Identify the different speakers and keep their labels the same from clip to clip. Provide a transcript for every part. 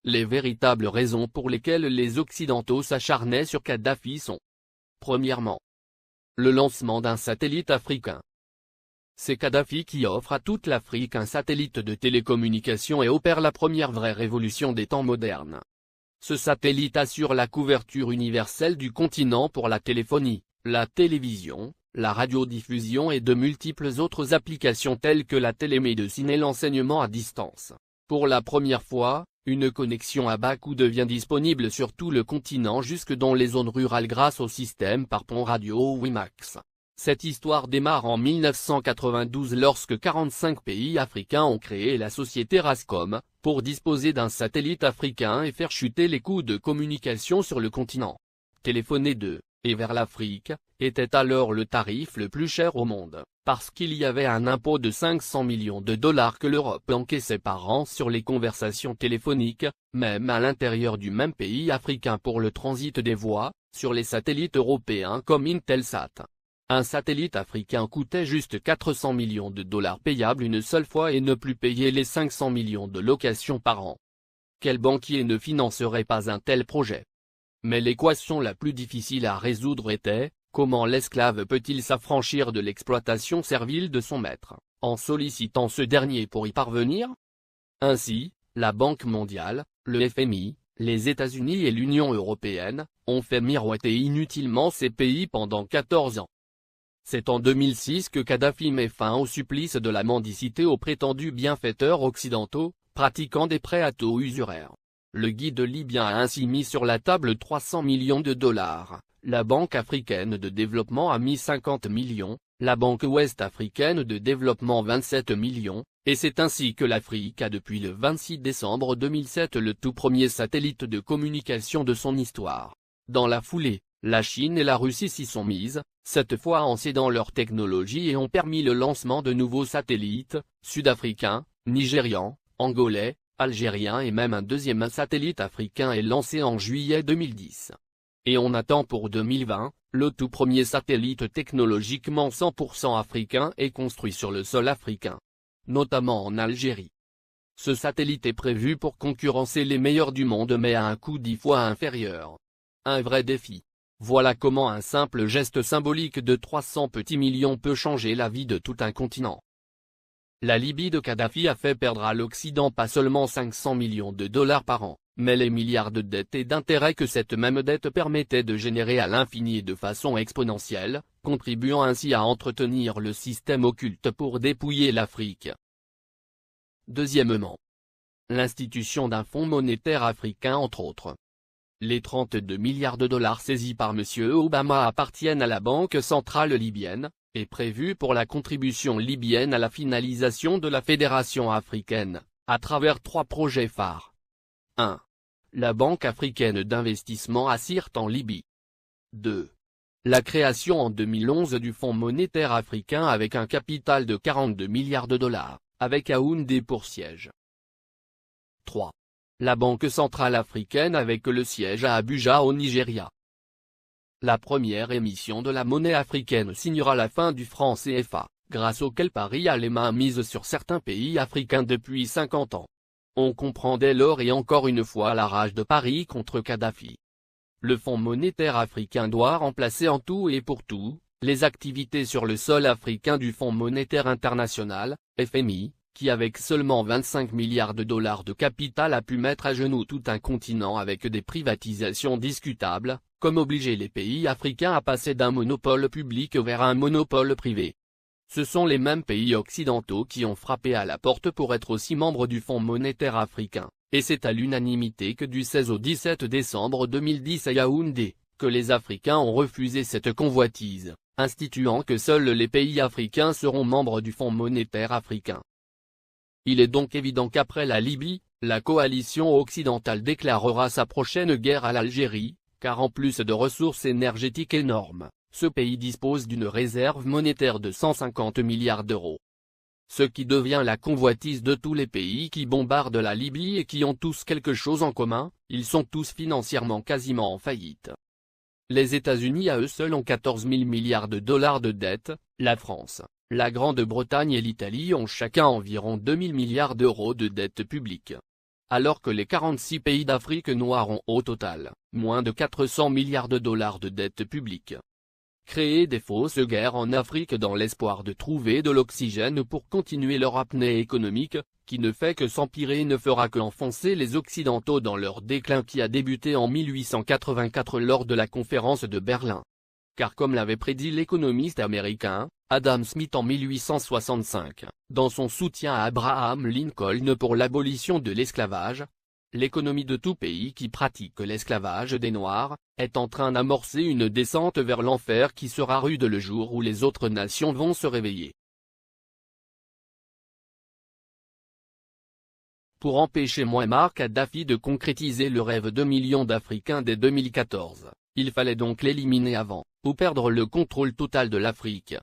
Speaker 1: Les véritables raisons pour lesquelles les Occidentaux s'acharnaient sur Kadhafi sont: premièrement, le lancement d'un satellite africain. C'est Kadhafi qui offre à toute l'Afrique un satellite de télécommunication et opère la première vraie révolution des temps modernes. Ce satellite assure la couverture universelle du continent pour la téléphonie, la télévision, la radiodiffusion et de multiples autres applications telles que la télémédecine et l'enseignement à distance. Pour la première fois, une connexion à bas coût devient disponible sur tout le continent jusque dans les zones rurales grâce au système par pont radio WiMAX. Cette histoire démarre en 1992 lorsque 45 pays africains ont créé la société Rascom, pour disposer d'un satellite africain et faire chuter les coûts de communication sur le continent. Téléphoner de et vers l'Afrique était alors le tarif le plus cher au monde, parce qu'il y avait un impôt de 500 millions de dollars que l'Europe encaissait par an sur les conversations téléphoniques, même à l'intérieur du même pays africain pour le transit des voix, sur les satellites européens comme Intelsat. Un satellite africain coûtait juste 400 millions de dollars payables une seule fois et ne plus payer les 500 millions de locations par an. Quel banquier ne financerait pas un tel projet? Mais l'équation la plus difficile à résoudre était: comment l'esclave peut-il s'affranchir de l'exploitation servile de son maître, en sollicitant ce dernier pour y parvenir? Ainsi, la Banque mondiale, le FMI, les États-Unis et l'Union européenne, ont fait miroiter inutilement ces pays pendant 14 ans. C'est en 2006 que Kadhafi met fin au supplice de la mendicité aux prétendus bienfaiteurs occidentaux, pratiquant des prêts à taux usuraires. Le guide libyen a ainsi mis sur la table 300 millions de dollars, la Banque africaine de développement a mis 50 millions, la Banque ouest-africaine de développement 27 millions, et c'est ainsi que l'Afrique a depuis le 26 décembre 2007 le tout premier satellite de communication de son histoire. Dans la foulée, la Chine et la Russie s'y sont mises, cette fois en cédant leur technologie et ont permis le lancement de nouveaux satellites, sud-africains, nigérians, angolais, algériens et même un deuxième satellite africain est lancé en juillet 2010. Et on attend pour 2020, le tout premier satellite technologiquement 100% africain est construit sur le sol africain, notamment en Algérie. Ce satellite est prévu pour concurrencer les meilleurs du monde mais à un coût 10 fois inférieur. Un vrai défi. Voilà comment un simple geste symbolique de 300 petits millions peut changer la vie de tout un continent. La Libye de Kadhafi a fait perdre à l'Occident pas seulement 500 millions de dollars par an, mais les milliards de dettes et d'intérêts que cette même dette permettait de générer à l'infini et de façon exponentielle, contribuant ainsi à entretenir le système occulte pour dépouiller l'Afrique. Deuxièmement, l'institution d'un fonds monétaire africain entre autres. Les 32 milliards de dollars saisis par M. Obama appartiennent à la Banque centrale libyenne, et prévus pour la contribution libyenne à la finalisation de la Fédération africaine, à travers 3 projets phares. 1. La Banque africaine d'investissement à Sirte en Libye. 2. La création en 2011 du Fonds monétaire africain avec un capital de 42 milliards de dollars, avec Yaoundé pour siège. 3. La Banque centrale africaine avec le siège à Abuja au Nigeria. La première émission de la monnaie africaine signera la fin du franc CFA, grâce auquel Paris a les mains mises sur certains pays africains depuis 50 ans. On comprend dès lors et encore une fois la rage de Paris contre Kadhafi. Le Fonds monétaire africain doit remplacer en tout et pour tout, les activités sur le sol africain du Fonds monétaire international, FMI, qui avec seulement 25 milliards de dollars de capital a pu mettre à genoux tout un continent avec des privatisations discutables, comme obliger les pays africains à passer d'un monopole public vers un monopole privé. Ce sont les mêmes pays occidentaux qui ont frappé à la porte pour être aussi membres du Fonds monétaire africain, et c'est à l'unanimité que du 16 au 17 décembre 2010 à Yaoundé, que les Africains ont refusé cette convoitise, instituant que seuls les pays africains seront membres du Fonds monétaire africain. Il est donc évident qu'après la Libye, la coalition occidentale déclarera sa prochaine guerre à l'Algérie, car en plus de ressources énergétiques énormes, ce pays dispose d'une réserve monétaire de 150 milliards d'euros. Ce qui devient la convoitise de tous les pays qui bombardent la Libye et qui ont tous quelque chose en commun, ils sont tous financièrement quasiment en faillite. Les États-Unis à eux seuls ont 14 000 milliards de dollars de dette, la France, la Grande-Bretagne et l'Italie ont chacun environ 2 000 milliards d'euros de dette publique. alors que les 46 pays d'Afrique noire ont au total, moins de 400 milliards de dollars de dette publique. Créer des fausses guerres en Afrique dans l'espoir de trouver de l'oxygène pour continuer leur apnée économique, qui ne fait que s'empirer et ne fera qu'enfoncer les Occidentaux dans leur déclin qui a débuté en 1884 lors de la conférence de Berlin. Car comme l'avait prédit l'économiste américain, Adam Smith en 1865, dans son soutien à Abraham Lincoln pour l'abolition de l'esclavage, l'économie de tout pays qui pratique l'esclavage des Noirs, est en train d'amorcer une descente vers l'enfer qui sera rude le jour où les autres nations vont se réveiller. Pour empêcher Mouammar Kadhafi de concrétiser le rêve de millions d'Africains dès 2014, il fallait donc l'éliminer avant, ou perdre le contrôle total de l'Afrique.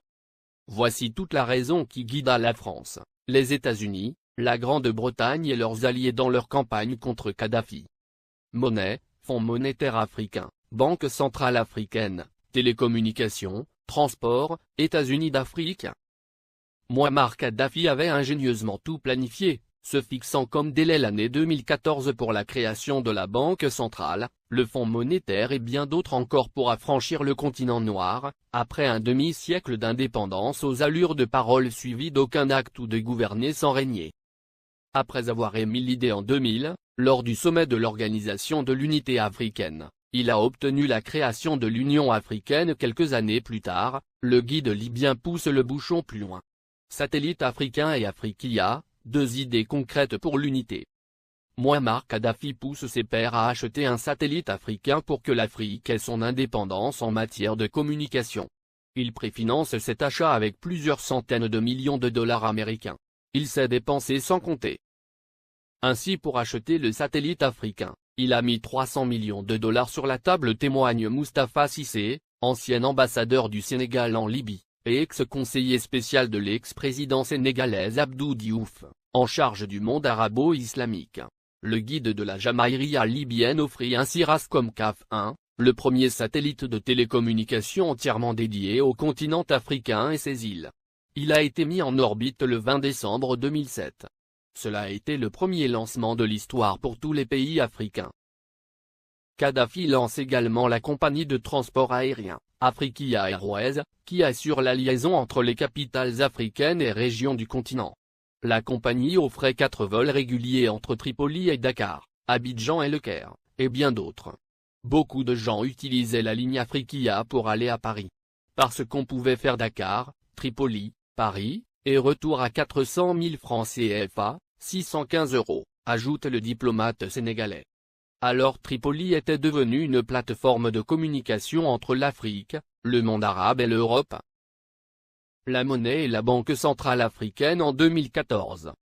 Speaker 1: Voici toute la raison qui guida la France, les États-Unis, la Grande-Bretagne et leurs alliés dans leur campagne contre Kadhafi. Monnaie, Fonds monétaire africain, Banque centrale africaine, télécommunications, transport, États-Unis d'Afrique. Mouammar Kadhafi avait ingénieusement tout planifié, se fixant comme délai l'année 2014 pour la création de la Banque centrale, le Fonds monétaire et bien d'autres encore pour affranchir le continent noir, après un demi-siècle d'indépendance aux allures de paroles suivies d'aucun acte ou de gouverner sans régner. Après avoir émis l'idée en 2000, lors du sommet de l'Organisation de l'Unité africaine, il a obtenu la création de l'Union africaine quelques années plus tard, le guide libyen pousse le bouchon plus loin. Satellite africain et Afriquia, deux idées concrètes pour l'unité. Mouammar Kadhafi pousse ses pairs à acheter un satellite africain pour que l'Afrique ait son indépendance en matière de communication. Il préfinance cet achat avec plusieurs centaines de millions de dollars américains. Il sait dépenser sans compter. Ainsi pour acheter le satellite africain, il a mis 300 millions de dollars sur la table, témoigne Moustapha Cissé, ancien ambassadeur du Sénégal en Libye, et ex-conseiller spécial de l'ex-président sénégalais Abdou Diouf, en charge du monde arabo-islamique. Le guide de la Jamaïria libyenne offrit ainsi Rascom CAF 1, le premier satellite de télécommunication entièrement dédié au continent africain et ses îles. Il a été mis en orbite le 20 décembre 2007. Cela a été le premier lancement de l'histoire pour tous les pays africains. Kadhafi lance également la compagnie de transport aérien, Afriquia Airways, qui assure la liaison entre les capitales africaines et régions du continent. La compagnie offrait 4 vols réguliers entre Tripoli et Dakar, Abidjan et Le Caire, et bien d'autres. Beaucoup de gens utilisaient la ligne Afriquia pour aller à Paris. Parce qu'on pouvait faire Dakar, Tripoli, Paris, et retour à 400 000 francs CFA, 615 €, ajoute le diplomate sénégalais. Alors Tripoli était devenue une plateforme de communication entre l'Afrique, le monde arabe et l'Europe. La monnaie et la Banque centrale africaine en 2014.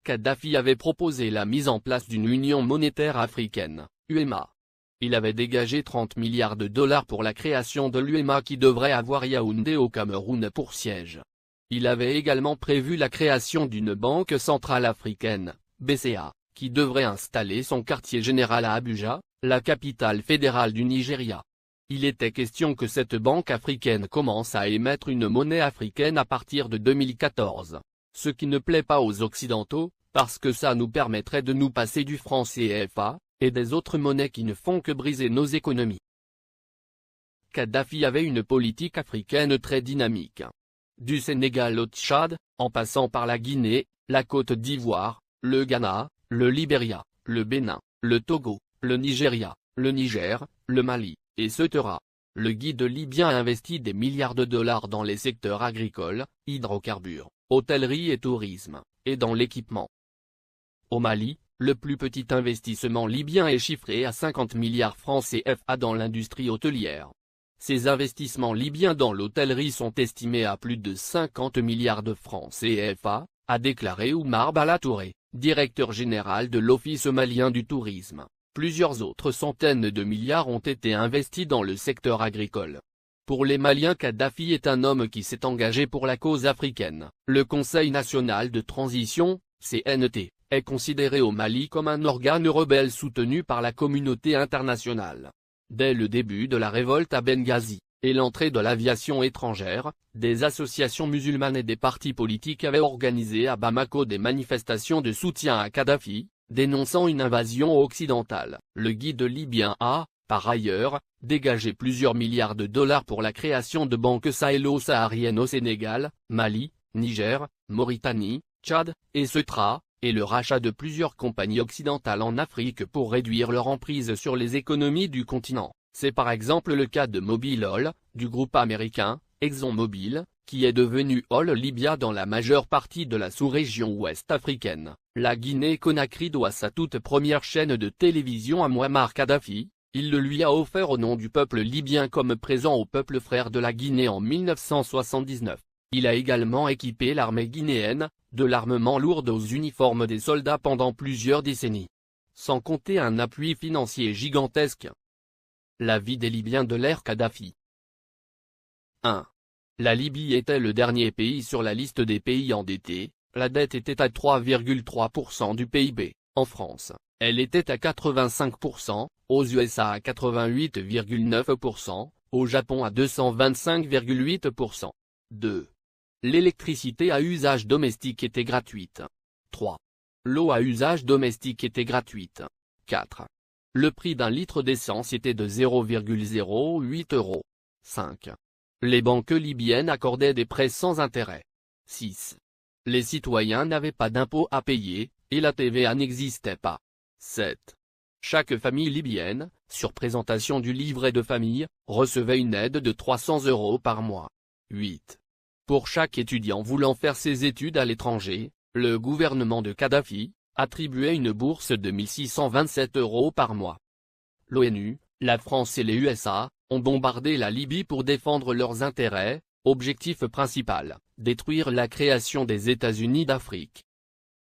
Speaker 1: Kadhafi avait proposé la mise en place d'une union monétaire africaine, UEMA. Il avait dégagé 30 milliards de dollars pour la création de l'UEMA qui devrait avoir Yaoundé au Cameroun pour siège. Il avait également prévu la création d'une banque centrale africaine, BCA, qui devrait installer son quartier général à Abuja, la capitale fédérale du Nigeria. Il était question que cette banque africaine commence à émettre une monnaie africaine à partir de 2014, ce qui ne plaît pas aux Occidentaux, parce que ça nous permettrait de nous passer du franc CFA, et des autres monnaies qui ne font que briser nos économies. Kadhafi avait une politique africaine très dynamique. Du Sénégal au Tchad, en passant par la Guinée, la Côte d'Ivoire, le Ghana, le Libéria, le Bénin, le Togo, le Nigeria, le Niger, le Mali, etc. Le guide libyen a investi des milliards de dollars dans les secteurs agricoles, hydrocarbures, hôtellerie et tourisme, et dans l'équipement. Au Mali, le plus petit investissement libyen est chiffré à 50 milliards francs CFA dans l'industrie hôtelière. Ces investissements libyens dans l'hôtellerie sont estimés à plus de 50 milliards de francs CFA, a déclaré Oumar Balatouré, directeur général de l'Office malien du tourisme. Plusieurs autres centaines de milliards ont été investis dans le secteur agricole. Pour les Maliens, Kadhafi est un homme qui s'est engagé pour la cause africaine. Le Conseil national de transition, CNT, est considéré au Mali comme un organe rebelle soutenu par la communauté internationale. Dès le début de la révolte à Benghazi, et l'entrée de l'aviation étrangère, des associations musulmanes et des partis politiques avaient organisé à Bamako des manifestations de soutien à Kadhafi, dénonçant une invasion occidentale. Le guide libyen a, par ailleurs, dégagé plusieurs milliards de dollars pour la création de banques sahélo-sahariennes au Sénégal, Mali, Niger, Mauritanie, Tchad, et Ceuta, et le rachat de plusieurs compagnies occidentales en Afrique pour réduire leur emprise sur les économies du continent. C'est par exemple le cas de Mobil Oil, du groupe américain, ExxonMobil, qui est devenu Oil Libya dans la majeure partie de la sous-région ouest africaine. La Guinée-Conakry doit sa toute première chaîne de télévision à Mouammar Kadhafi. Il le lui a offert au nom du peuple libyen comme présent au peuple frère de la Guinée en 1979. Il a également équipé l'armée guinéenne, de l'armement lourd aux uniformes des soldats pendant plusieurs décennies. Sans compter un appui financier gigantesque. La vie des Libyens de l'ère Kadhafi. 1. La Libye était le dernier pays sur la liste des pays endettés, la dette était à 3,3% du PIB, en France, elle était à 85%, aux USA à 88,9%, au Japon à 225,8%. 2. L'électricité à usage domestique était gratuite. 3. L'eau à usage domestique était gratuite. 4. Le prix d'un litre d'essence était de 0,08 €. 5. Les banques libyennes accordaient des prêts sans intérêt. 6. Les citoyens n'avaient pas d'impôts à payer, et la TVA n'existait pas. 7. Chaque famille libyenne, sur présentation du livret de famille, recevait une aide de 300 € par mois. 8. Pour chaque étudiant voulant faire ses études à l'étranger, le gouvernement de Kadhafi attribuait une bourse de 1627 € par mois. L'ONU, la France et les USA ont bombardé la Libye pour défendre leurs intérêts, objectif principal, détruire la création des États-Unis d'Afrique.